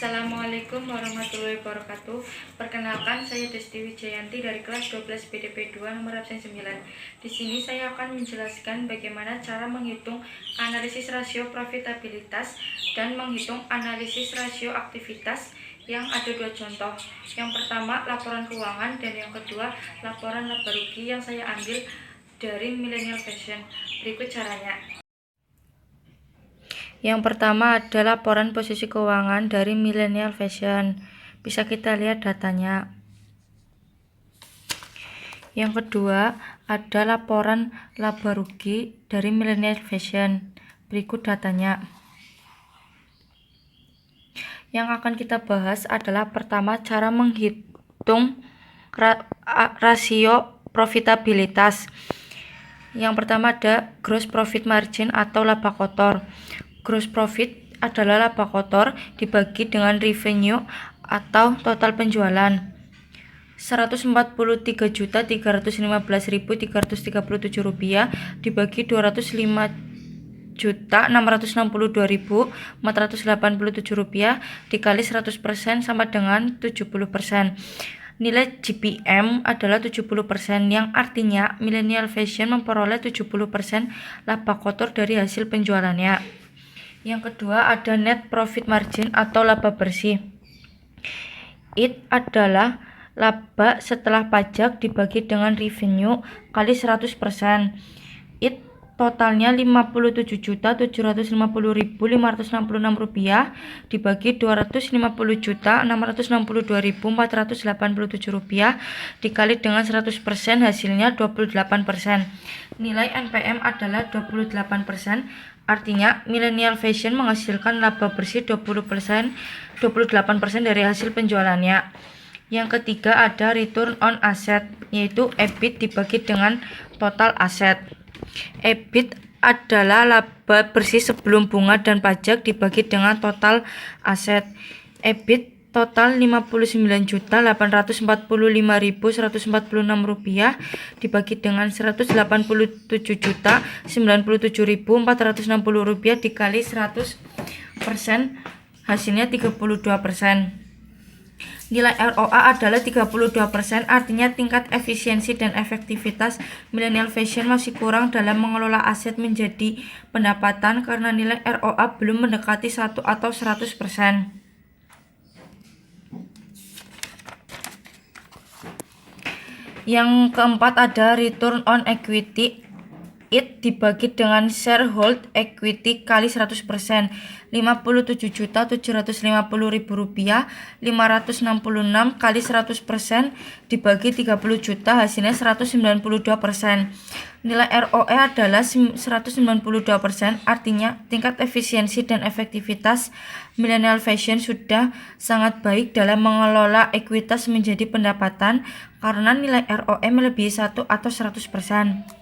Assalamualaikum warahmatullahi wabarakatuh. Perkenalkan, saya Desti Wijayanti dari kelas 12 BDP 2 nomor absen 9. Di sini saya akan menjelaskan bagaimana cara menghitung analisis rasio profitabilitas dan menghitung analisis rasio aktivitas yang ada dua contoh. Yang pertama laporan keuangan dan yang kedua laporan laba rugi yang saya ambil dari Millennial Fashion. Berikut caranya. Yang pertama ada laporan posisi keuangan dari Millennial Fashion. Bisa kita lihat datanya. Yang kedua ada laporan laba rugi dari Millennial Fashion. Berikut datanya. Yang akan kita bahas adalah pertama cara menghitung rasio profitabilitas. Yang pertama ada gross profit margin atau laba kotor. Gross profit adalah laba kotor dibagi dengan revenue atau total penjualan. 143.315.337 rupiah dibagi 205.662.487 rupiah dikali 100% sama dengan 70%. Nilai GPM adalah 70%, yang artinya Millennial Fashion memperoleh 70% laba kotor dari hasil penjualannya. Yang kedua ada net profit margin atau laba bersih. IT adalah laba setelah pajak dibagi dengan revenue kali 100%. IT totalnya 57.750.566 rupiah dibagi 250.662.487 rupiah dikali dengan 100% hasilnya 28%. Nilai NPM adalah 28%, artinya Millennial Fashion menghasilkan laba bersih 28% dari hasil penjualannya. Yang ketiga ada return on asset, yaitu EBIT dibagi dengan total aset. EBIT adalah laba bersih sebelum bunga dan pajak dibagi dengan total aset. EBIT total 59.845.146 rupiah dibagi dengan 187.097.460 rupiah dikali 100%, hasilnya 32%. Nilai ROA adalah 32%, artinya tingkat efisiensi dan efektivitas Millennial Fashion masih kurang dalam mengelola aset menjadi pendapatan karena nilai ROA belum mendekati 1 atau 100%. Yang keempat ada return on equity. IT dibagi dengan sharehold equity kali 100%, 57.750.000 rupiah, 566 kali 100% dibagi 30 juta, hasilnya 192%. Nilai ROE adalah 192%, artinya tingkat efisiensi dan efektivitas Millennial Fashion sudah sangat baik dalam mengelola ekuitas menjadi pendapatan karena nilai ROE melebihi 1 atau 100%.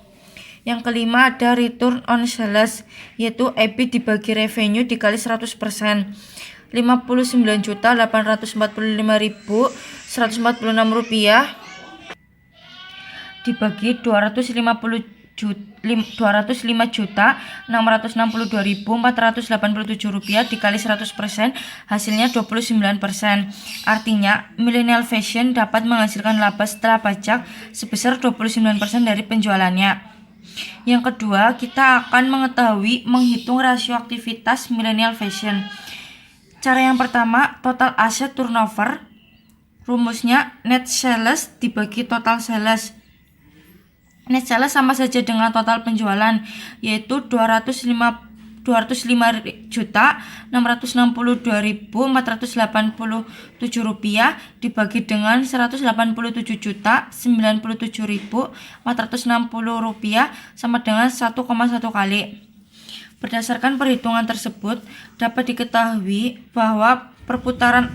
Yang kelima ada return on sales, yaitu EBIT dibagi revenue dikali 100%, 59.845.146 rupiah dibagi 205.662.487 rupiah dikali 100%, hasilnya 29%. Artinya Millennial Fashion dapat menghasilkan laba setelah pajak sebesar 29% dari penjualannya. Yang kedua, kita akan mengetahui menghitung rasio aktivitas Millennial Fashion. Cara yang pertama, total aset turnover. Rumusnya net sales dibagi total sales. Net sales sama saja dengan total penjualan, yaitu 205.662.487 rupiah dibagi dengan 187.097.460 rupiah sama dengan 1,1 kali. Berdasarkan perhitungan tersebut dapat diketahui bahwa perputaran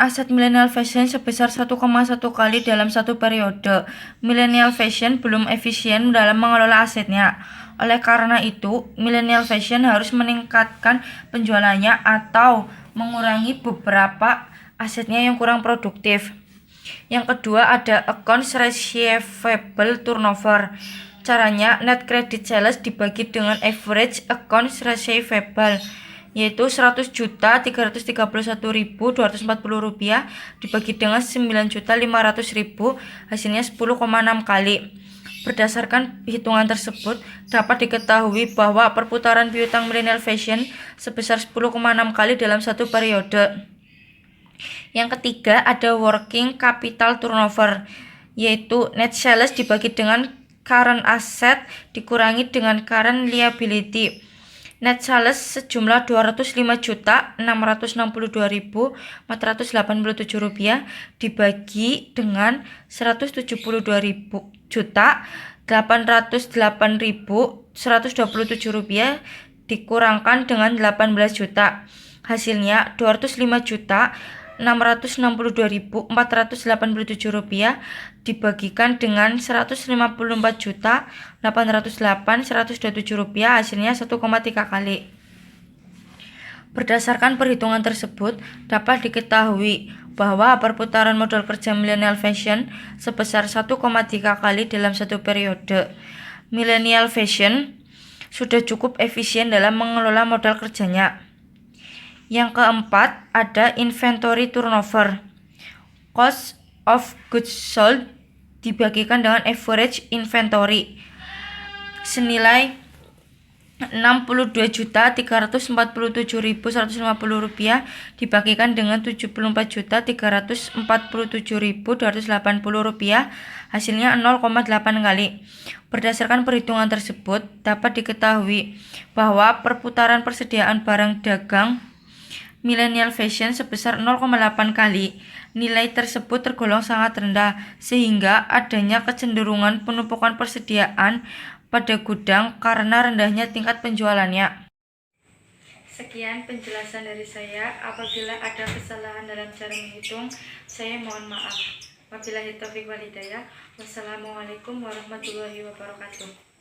aset Millennial Fashion sebesar 1,1 kali dalam satu periode. Millennial Fashion belum efisien dalam mengelola asetnya. Oleh karena itu, Millennial Fashion harus meningkatkan penjualannya atau mengurangi beberapa asetnya yang kurang produktif. Yang kedua ada accounts receivable turnover. Caranya, net credit sales dibagi dengan average accounts receivable, yaitu 100.331.240 rupiah dibagi dengan 9.500.000, hasilnya 10,6 kali. Berdasarkan hitungan tersebut, dapat diketahui bahwa perputaran piutang Millennial Fashion sebesar 10,6 kali dalam satu periode. Yang ketiga, ada working capital turnover, yaitu net sales dibagi dengan current asset dikurangi dengan current liability. Net sales sejumlah 205.662.487 rupiah dibagi dengan 170.808.127 rupiah dikurangkan dengan 18 juta. Hasilnya 205.662.487 rupiah dibagikan dengan 154.808.127 rupiah, hasilnya 1,3 kali. Berdasarkan perhitungan tersebut, dapat diketahui bahwa perputaran modal kerja Millennial Fashion sebesar 1,3 kali dalam satu periode. Millennial Fashion sudah cukup efisien dalam mengelola modal kerjanya. Yang keempat, ada inventory turnover. Cost of goods sold dibagikan dengan average inventory senilai 62.347.150 rupiah dibagikan dengan 74.347.280 rupiah, hasilnya 0,8 kali. Berdasarkan perhitungan tersebut, dapat diketahui bahwa perputaran persediaan barang dagang Millennial Fashion sebesar 0,8 kali. Nilai tersebut tergolong sangat rendah, sehingga adanya kecenderungan penumpukan persediaan pada gudang karena rendahnya tingkat penjualannya. Sekian penjelasan dari saya. Apabila ada kesalahan dalam cara menghitung, saya mohon maaf. Wabillahi taufiq wal hidayah. Wassalamualaikum warahmatullahi wabarakatuh.